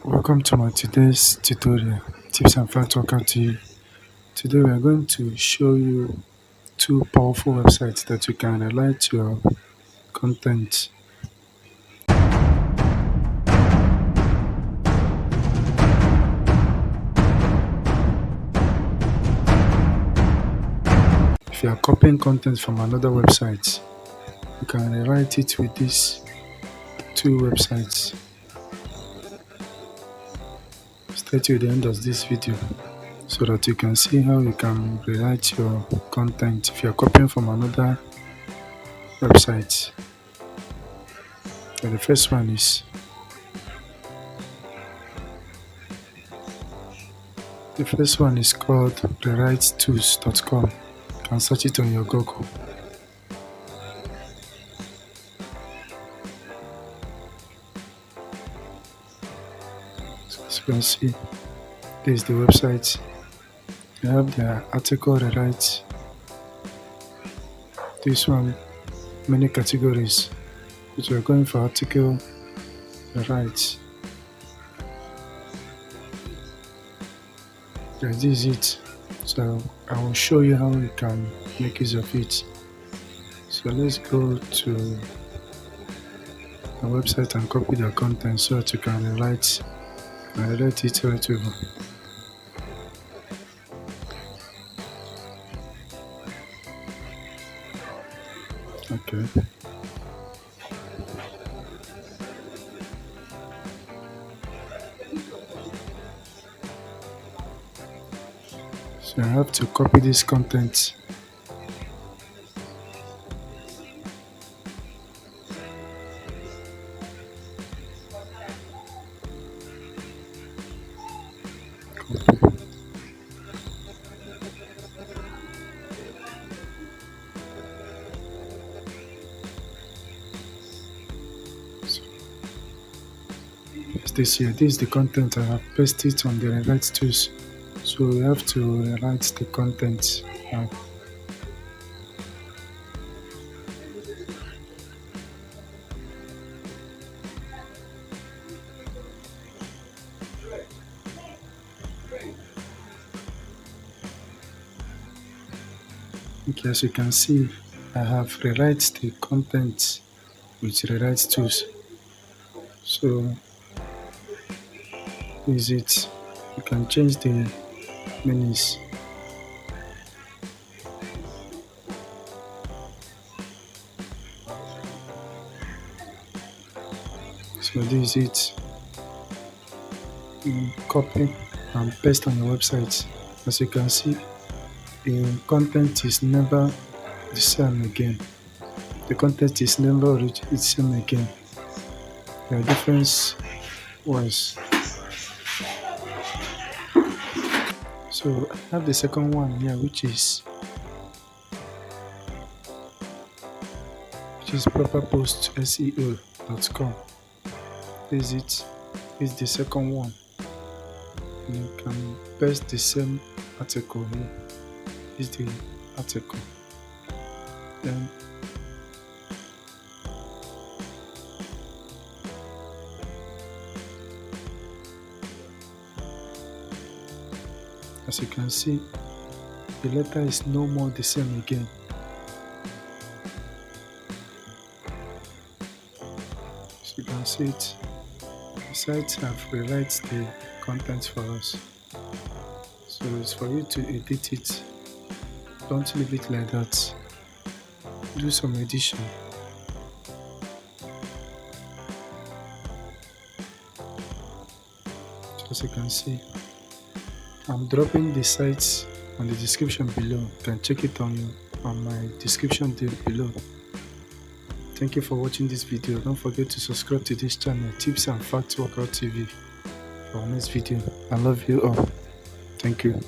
Welcome to my today's tutorial, tips and facts workout to you. Today we are going to show you two powerful websites that you can relate your content. If you are copying content from another website, you can rewrite it with these two websites. Stay till the end of this video so that you can see how you can rewrite your content if you are copying from another website. So the first one is called rewritetools.com. You can search it on your Google. So as you can see, this is the website. They have their article rewrite. This one, many categories. But we are going for article rewrite. Yeah, this is it. So I will show you how you can make use of it. So let's go to the website and copy the content so that you can rewrite it right over. Okay. So I have to copy this content. Copy. So, paste this here. This is the content I have pasted on the rewrite tools. So we have to rewrite the content now. Okay, as you can see, I have rewrite the content with rewrite tools. So is it? You can change the menus. So this is it. You copy and paste on your website. As you can see, the content is never the same again. The content is never the same again. There are different words. So I have the second one here, which is prepostseo.com. This is it. This is the second one. And you can paste the same article here. This is the article. Then as you can see, the letter is no more the same again. As you can see it, the sites have rewrite the content for us. So it's for you to edit it. Don't leave it like that. Do some edition. As you can see, I'm dropping the sites on the description below. You can check it on my description below. Thank you for watching this video. Don't forget to subscribe to this channel, Tips and Facts Workout TV, for our next video. I love you all. Thank you.